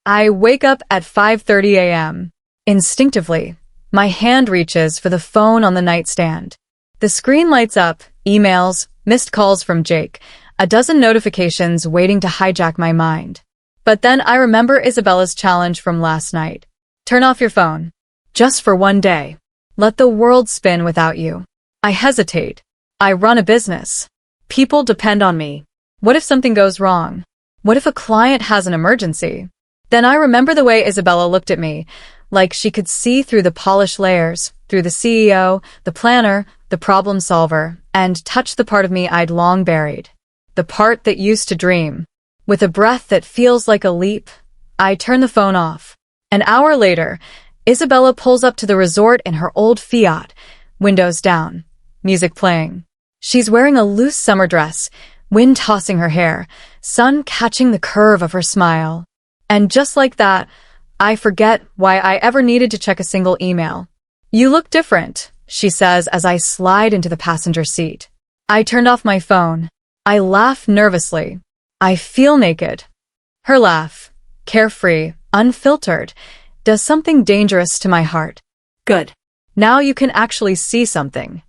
I wake up at 5:30 a.m. Instinctively, my hand reaches for the phone on the nightstand. The screen lights up, emails, missed calls from Jake, a dozen notifications waiting to hijack my mind. But then I remember Isabella's challenge from last night. Turn off your phone. Just for one day. Let the world spin without you. I hesitate. I run a business. People depend on me. What if something goes wrong? What if a client has an emergency? Then I remember the way Isabella looked at me, like she could see through the polished layers, through the CEO, the planner, the problem solver, and touch the part of me I'd long buried. The part that used to dream. With a breath that feels like a leap, I turn the phone off. An hour later, Isabella pulls up to the resort in her old Fiat, windows down, music playing. She's wearing a loose summer dress, wind tossing her hair, sun catching the curve of her smile. And just like that, I forget why I ever needed to check a single email. You look different, she says as I slide into the passenger seat. I turned off my phone. I laugh nervously. I feel naked. Her laugh, carefree, unfiltered, does something dangerous to my heart. Good. Now you can actually see something.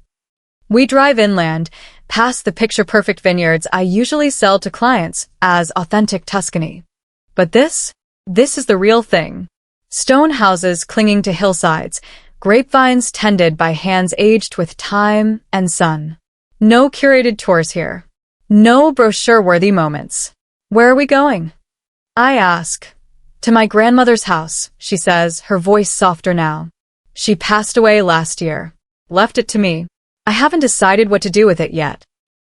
We drive inland, past the picture-perfect vineyards I usually sell to clients as authentic Tuscany. But this is the real thing. Stone houses clinging to hillsides, grapevines tended by hands aged with time and sun. No curated tours here. No brochure-worthy moments. Where are we going? I ask. To my grandmother's house, she says, her voice softer now. She passed away last year. Left it to me. I haven't decided what to do with it yet.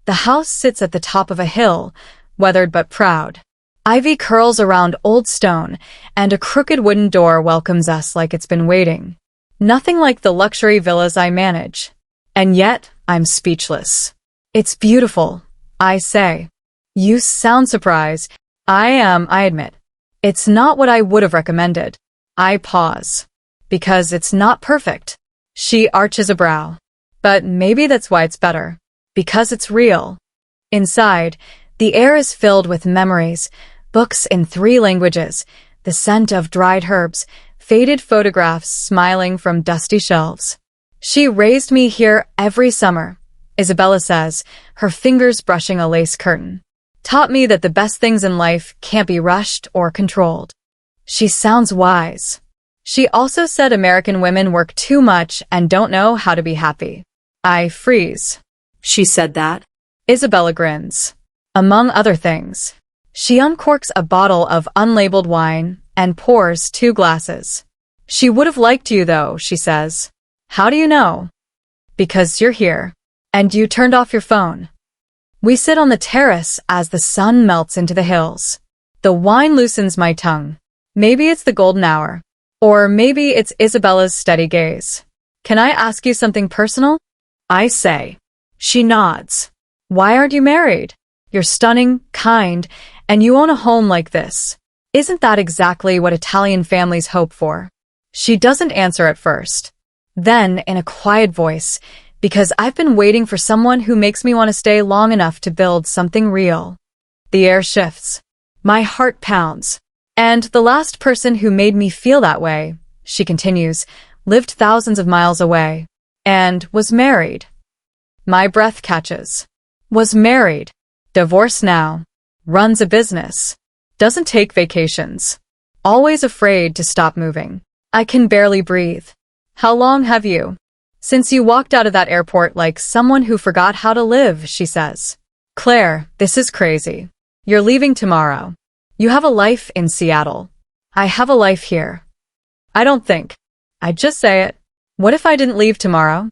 The house sits at the top of a hill, weathered but proud. Ivy curls around old stone, and a crooked wooden door welcomes us like it's been waiting. Nothing like the luxury villas I manage. And yet, I'm speechless. It's beautiful, I say. You sound surprised. I am, I admit. It's not what I would have recommended. I pause. Because it's not perfect. She arches a brow. But maybe that's why it's better. Because it's real. Inside, the air is filled with memories, books in 3 languages, the scent of dried herbs, faded photographs smiling from dusty shelves. She raised me here every summer, Isabella says, her fingers brushing a lace curtain. Taught me that the best things in life can't be rushed or controlled. She sounds wise. She also said American women work too much and don't know how to be happy. I freeze. She said that? Isabella grins. Among other things. She uncorks a bottle of unlabeled wine and pours 2 glasses. She would have liked you though, she says. How do you know? Because you're here. And you turned off your phone. We sit on the terrace as the sun melts into the hills. The wine loosens my tongue. Maybe it's the golden hour. Or maybe it's Isabella's steady gaze. Can I ask you something personal? I say. She nods. Why aren't you married? You're stunning, kind, and you own a home like this. Isn't that exactly what Italian families hope for? She doesn't answer at first. Then, in a quiet voice, because I've been waiting for someone who makes me want to stay long enough to build something real. The air shifts. My heart pounds. And the last person who made me feel that way, she continues, lived thousands of miles away. And was married. My breath catches. Was married. Divorced now. Runs a business. Doesn't take vacations. Always afraid to stop moving. I can barely breathe. How long have you? Since you walked out of that airport like someone who forgot how to live, she says. Claire, this is crazy. You're leaving tomorrow. You have a life in Seattle. I have a life here. I don't think. I just say it. What if I didn't leave tomorrow?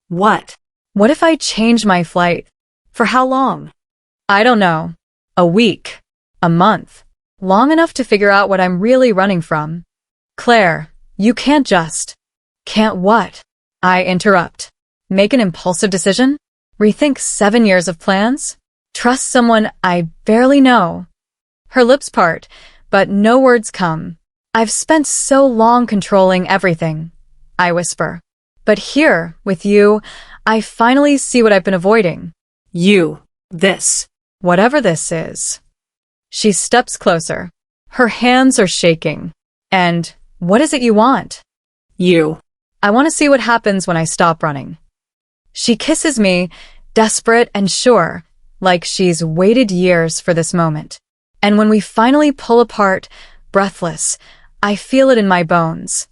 What? What if I changed my flight? For how long? I don't know. A week. A month. Long enough to figure out what I'm really running from. Claire, you can't just. Can't what? I interrupt. Make an impulsive decision? Rethink 7 years of plans? Trust someone I barely know? Her lips part, but no words come. I've spent so long controlling everything, I whisper. But here, with you, I finally see what I've been avoiding. You. This. Whatever this is. She steps closer. Her hands are shaking. And, what is it you want? You. I want to see what happens when I stop running. She kisses me, desperate and sure, like she's waited years for this moment. And when we finally pull apart, breathless, I feel it in my bones.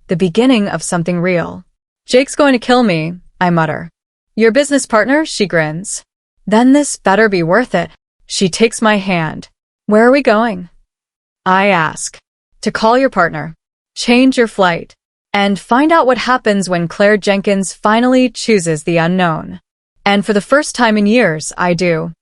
The beginning of something real. Jake's going to kill me, I mutter. Your business partner? She grins. Then this better be worth it. She takes my hand. Where are we going? I ask. To call your partner. Change your flight. And find out what happens when Claire Jenkins finally chooses the unknown. And for the first time in years, I do.